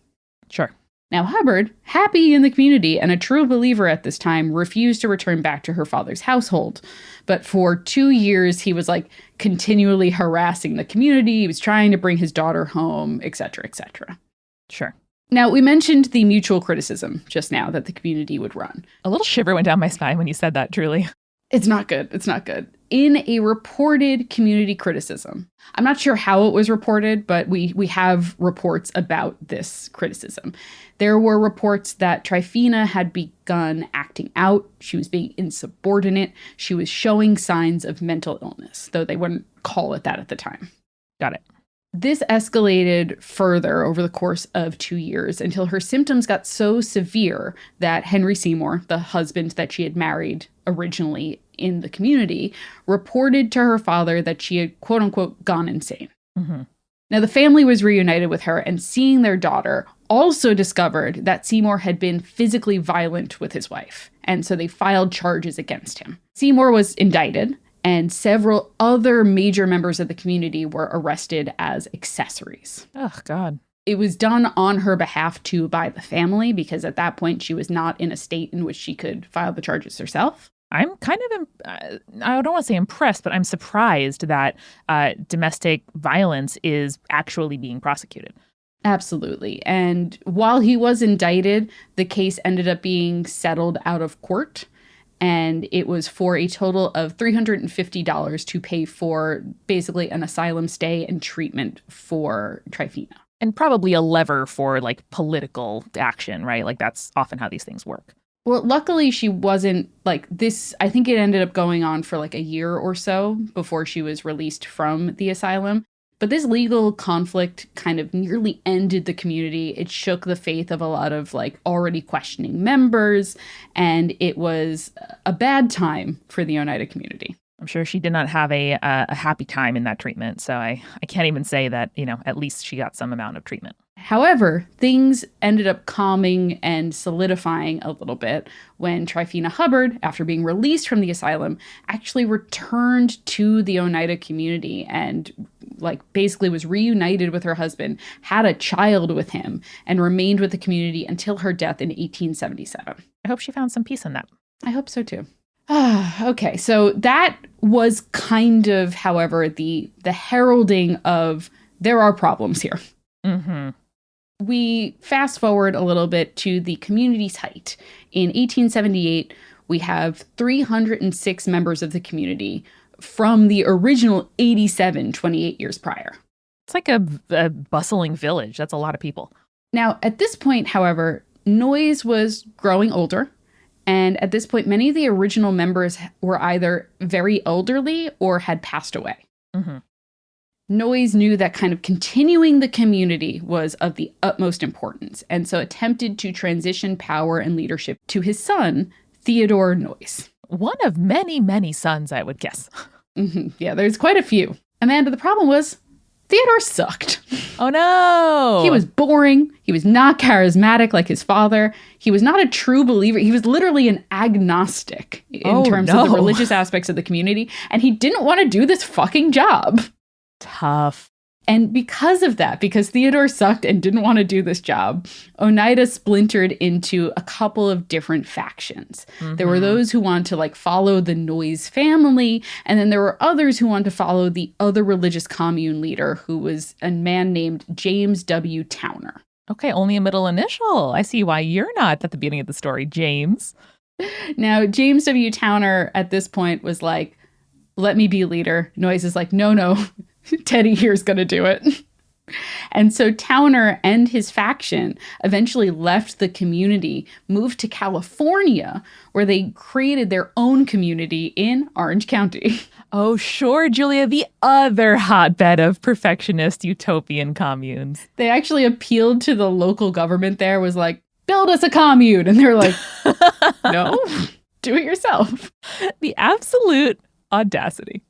Sure. Now, Hubbard, happy in the community and a true believer at this time, refused to return back to her father's household. But for 2 years, he was like continually harassing the community. He was trying to bring his daughter home, etc., etc. Sure. Now, we mentioned the mutual criticism just now that the community would run. A little shiver went down my spine when you said that, truly. It's not good. It's not good. In a reported community criticism, I'm not sure how it was reported, but we have reports about this criticism. There were reports that Schifini had begun acting out. She was being insubordinate. She was showing signs of mental illness, though they wouldn't call it that at the time. Got it. This escalated further over the course of 2 years until her symptoms got so severe that Henry Seymour, the husband that she had married originally, in the community, reported to her father that she had, quote unquote, gone insane. Mm-hmm. Now, the family was reunited with her, and seeing their daughter also discovered that Seymour had been physically violent with his wife. And so they filed charges against him. Seymour was indicted, and several other major members of the community were arrested as accessories. Oh, God. It was done on her behalf, too, by the family, because at that point she was not in a state in which she could file the charges herself. I'm kind of, I don't want to say impressed, but I'm surprised that domestic violence is actually being prosecuted. Absolutely. And while he was indicted, the case ended up being settled out of court. And it was for a total of $350 to pay for basically an asylum stay and treatment for Schifini. And probably a lever for like political action, right? Like that's often how these things work. Well, luckily she wasn't like this. I think it ended up going on for like a year or so before she was released from the asylum. But this legal conflict kind of nearly ended the community. It shook the faith of a lot of like already questioning members, and it was a bad time for the Oneida community. I'm sure she did not have a happy time in that treatment. So I can't even say that, at least she got some amount of treatment. However, things ended up calming and solidifying a little bit when Schifini Hubbard, after being released from the asylum, actually returned to the Oneida community and basically was reunited with her husband, had a child with him, and remained with the community until her death in 1877. I hope she found some peace in that. I hope so too. Okay, so that was kind of, however, the heralding of there are problems here. Mm-hmm. We fast forward a little bit to the community's height. In 1878, we have 306 members of the community from the original 87 28 years prior. It's like a bustling village. That's a lot of people. Now, at this point, however, Noyes was growing older. And at this point, many of the original members were either very elderly or had passed away. Mm-hmm. Noyes knew that kind of continuing the community was of the utmost importance, and so attempted to transition power and leadership to his son, Theodore Noyes. One of many, many sons, I would guess. Mm-hmm. Yeah, there's quite a few. Amanda, the problem was Theodore sucked. Oh, no. He was boring. He was not charismatic like his father. He was not a true believer. He was literally an agnostic in terms of the religious aspects of the community, and he didn't want to do this fucking job. Tough. And because of that, because Theodore sucked and didn't want to do this job, Oneida splintered into a couple of different factions. Mm-hmm. There were those who wanted to follow the Noyes family, and then there were others who wanted to follow the other religious commune leader, who was a man named James W. Towner. Okay, only a middle initial. I see why you're not at the beginning of the story, James. Now, James W. Towner at this point was like, let me be leader. Noyes is like, no. Teddy here's going to do it. And so Towner and his faction eventually left the community, moved to California, where they created their own community in Orange County. Oh, sure, Julia, the other hotbed of perfectionist utopian communes. They actually appealed to the local government there, was like, build us a commune. And they're like, no, do it yourself. The absolute audacity.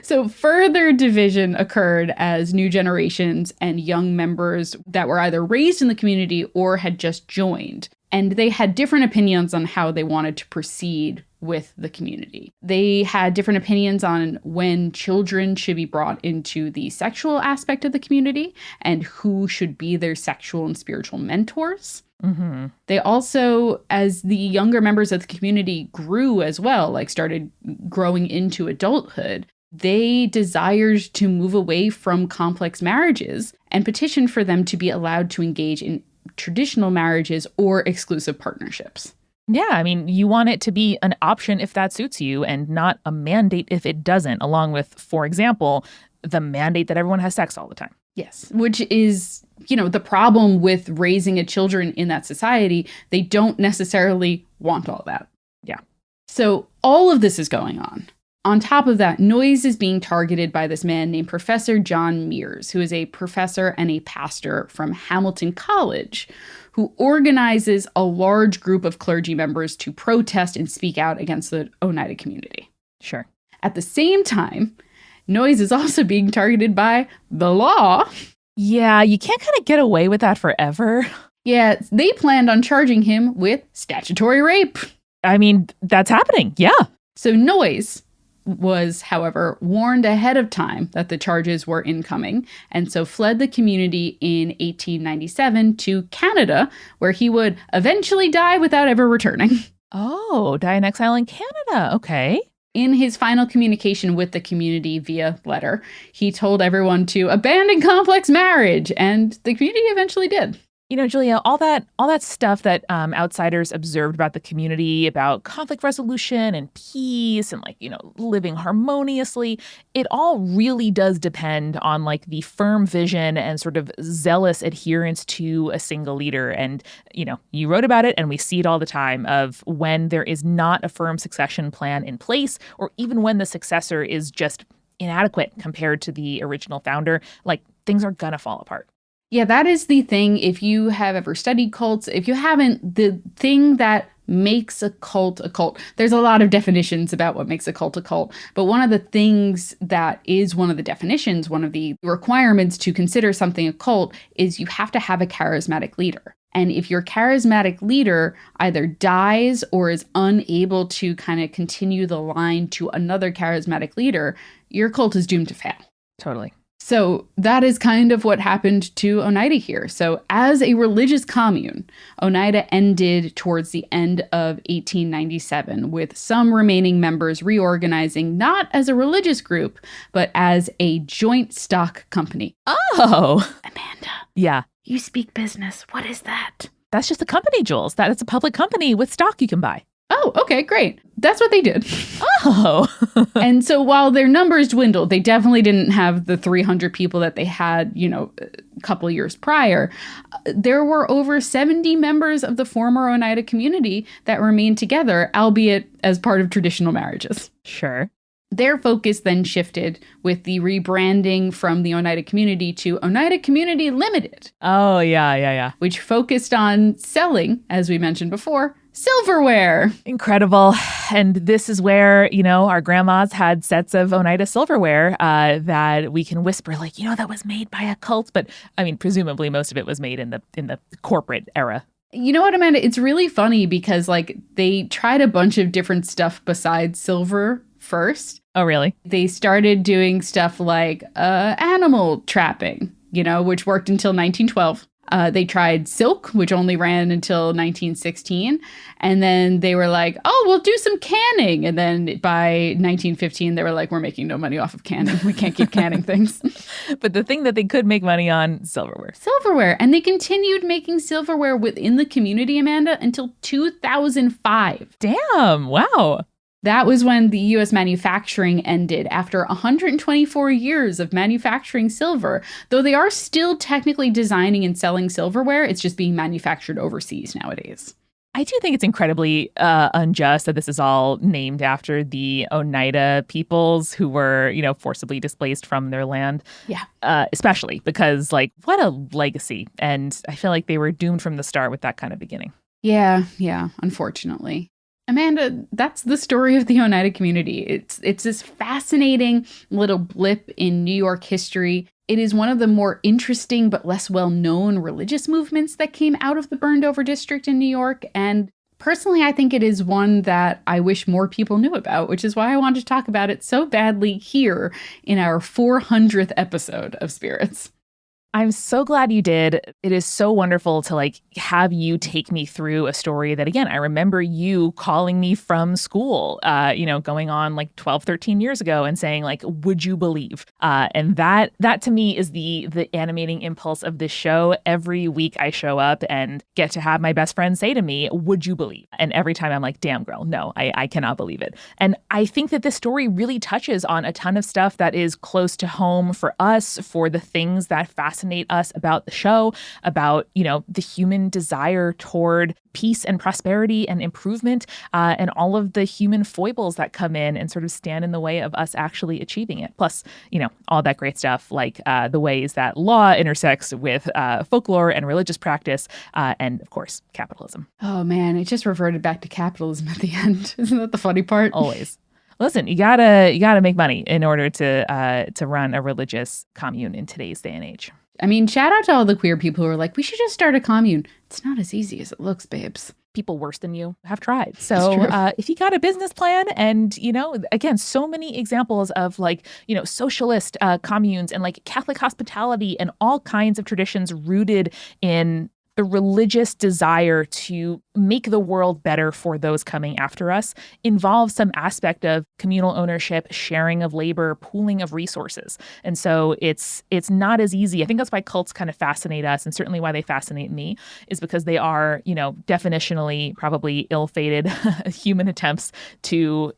So further division occurred as new generations and young members that were either raised in the community or had just joined. And they had different opinions on how they wanted to proceed with the community. They had different opinions on when children should be brought into the sexual aspect of the community and who should be their sexual and spiritual mentors. Mm-hmm. They also, as the younger members of the community grew as well, started growing into adulthood, they desired to move away from complex marriages and petitioned for them to be allowed to engage in traditional marriages or exclusive partnerships. Yeah, I mean, you want it to be an option if that suits you and not a mandate if it doesn't, along with, for example, the mandate that everyone has sex all the time. Yes, which is, the problem with raising a children in that society. They don't necessarily want all that. Yeah. So all of this is going on. On top of that, Noyes is being targeted by this man named Professor John Mears, who is a professor and a pastor from Hamilton College, who organizes a large group of clergy members to protest and speak out against the Oneida community. Sure. At the same time, Noyes is also being targeted by the law. Yeah, you can't kind of get away with that forever. Yeah, they planned on charging him with statutory rape. I mean, that's happening. Yeah. So Noyes was, however, warned ahead of time that the charges were incoming, and so fled the community in 1897 to Canada, where he would eventually die without ever returning. Oh, die in exile in Canada. Okay. In his final communication with the community via letter, he told everyone to abandon complex marriage, and the community eventually did. You know, Julia, all that stuff that outsiders observed about the community, about conflict resolution and peace and, like, you know, living harmoniously, it all really does depend on, like, the firm vision and sort of zealous adherence to a single leader. And, you know, you wrote about it, and we see it all the time of when there is not a firm succession plan in place, or even when the successor is just inadequate compared to the original founder, like, things are gonna fall apart. Yeah, that is the thing. If you have ever studied cults, if you haven't, the thing that makes a cult, there's a lot of definitions about what makes a cult. But one of the things that is one of the definitions, one of the requirements to consider something a cult is you have to have a charismatic leader. And if your charismatic leader either dies or is unable to kind of continue the line to another charismatic leader, your cult is doomed to fail. Totally. So that is kind of what happened to Oneida here. So as a religious commune, Oneida ended towards the end of 1897, with some remaining members reorganizing not as a religious group, but as a joint stock company. Oh. Amanda. Yeah. You speak business. What is that? That's just a company, Jules. That's a public company with stock you can buy. Oh, okay, great. That's what they did. Oh. And so while their numbers dwindled, they definitely didn't have the 300 people that they had, you know, a couple of years prior. There were over 70 members of the former Oneida community that remained together, albeit as part of traditional marriages. Sure. Their focus then shifted with the rebranding from the Oneida Community to Oneida Community Limited. Oh, yeah. Which focused on selling, as we mentioned before, silverware. Incredible. And this is where, you know, our grandmas had sets of Oneida silverware that we can whisper, like, you know, that was made by a cult. But I mean, presumably most of it was made in the corporate era. You know what, Amanda? It's really funny because, like, they tried a bunch of different stuff besides silver first. Oh, really? They started doing stuff like animal trapping, you know, which worked until 1912. They tried silk, which only ran until 1916. And then they were like, oh, we'll do some canning. And then by 1915, they were like, we're making no money off of canning. We can't keep canning things. But the thing that they could make money on, silverware. Silverware. And they continued making silverware within the community, Amanda, until 2005. Damn. Wow. That was when the U.S. manufacturing ended after 124 years of manufacturing silver. Though they are still technically designing and selling silverware, it's just being manufactured overseas nowadays. I do think it's incredibly unjust that this is all named after the Oneida peoples who were, you know, forcibly displaced from their land. Yeah. Especially because, like, what a legacy. And I feel like they were doomed from the start with that kind of beginning. Yeah, unfortunately. Amanda, that's the story of the Oneida community. It's this fascinating little blip in New York history. It is one of the more interesting but less well-known religious movements that came out of the burned over district in New York. And personally, I think it is one that I wish more people knew about, which is why I wanted to talk about it so badly here in our 400th episode of Spirits. I'm so glad you did. It is so wonderful to, like, have you take me through a story that, again, I remember you calling me from school, you know, going on like 12, 13 years ago and saying, like, would you believe? And that to me is the animating impulse of this show. Every week I show up and get to have my best friend say to me, would you believe? And every time I'm like, damn girl, no, I cannot believe it. And I think that this story really touches on a ton of stuff that is close to home for us, for the things that fascinate us about the show, about, you know, the human desire toward peace and prosperity and improvement, and all of the human foibles that come in and sort of stand in the way of us actually achieving it. Plus, you know, all that great stuff like the ways that law intersects with folklore and religious practice, and of course, capitalism. Oh man, it just reverted back to capitalism at the end. Isn't that the funny part? Always. Listen, you gotta make money in order to run a religious commune in today's day and age. I mean, shout out to all the queer people who are like, we should just start a commune. It's not as easy as it looks, babes. People worse than you have tried. So if you got a business plan and, again, so many examples of socialist communes and Catholic hospitality and all kinds of traditions rooted in the religious desire to make the world better for those coming after us involves some aspect of communal ownership, sharing of labor, pooling of resources. And so it's not as easy. I think that's why cults kind of fascinate us, and certainly why they fascinate me, is because they are, definitionally probably ill-fated human attempts to,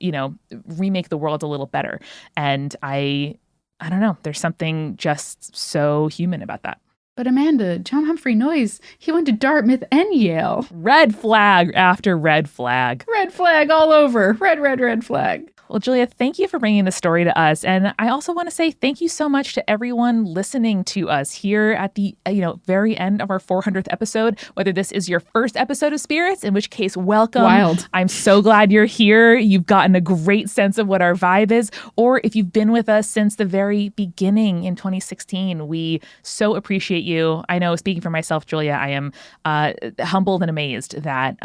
remake the world a little better. And I don't know, there's something just so human about that. But Amanda, John Humphrey Noyes, he went to Dartmouth and Yale. Red flag after red flag. Red flag all over. Red flag. Well, Julia, thank you for bringing this story to us. And I also want to say thank you so much to everyone listening to us here at the very end of our 400th episode, whether this is your first episode of Spirits, in which case, welcome. Wild. I'm so glad you're here. You've gotten a great sense of what our vibe is. Or if you've been with us since the very beginning in 2016, we so appreciate you. I know, speaking for myself, Julia, I am humbled and amazed that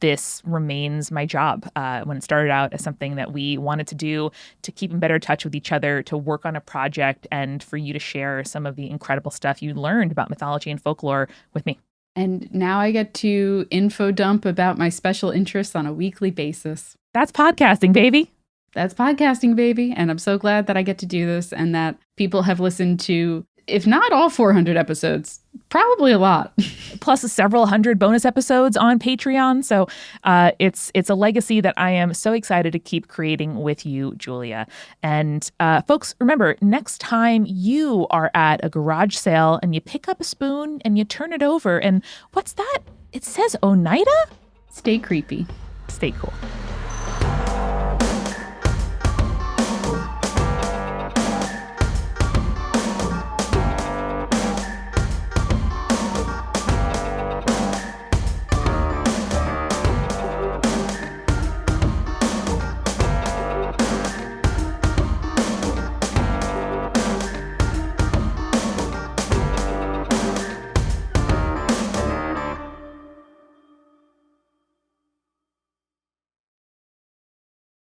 this remains my job when it started out as something that we wanted to do to keep in better touch with each other, to work on a project, and for you to share some of the incredible stuff you learned about mythology and folklore with me. And now I get to info dump about my special interests on a weekly basis. That's podcasting, baby. That's podcasting, baby. And I'm so glad that I get to do this and that people have listened to, if not all 400 episodes, probably a lot. Plus several hundred bonus episodes on Patreon. So it's a legacy that I am so excited to keep creating with you, Julia. And folks, remember, next time you are at a garage sale and you pick up a spoon and you turn it over and what's that? It says Oneida? Stay creepy. Stay cool.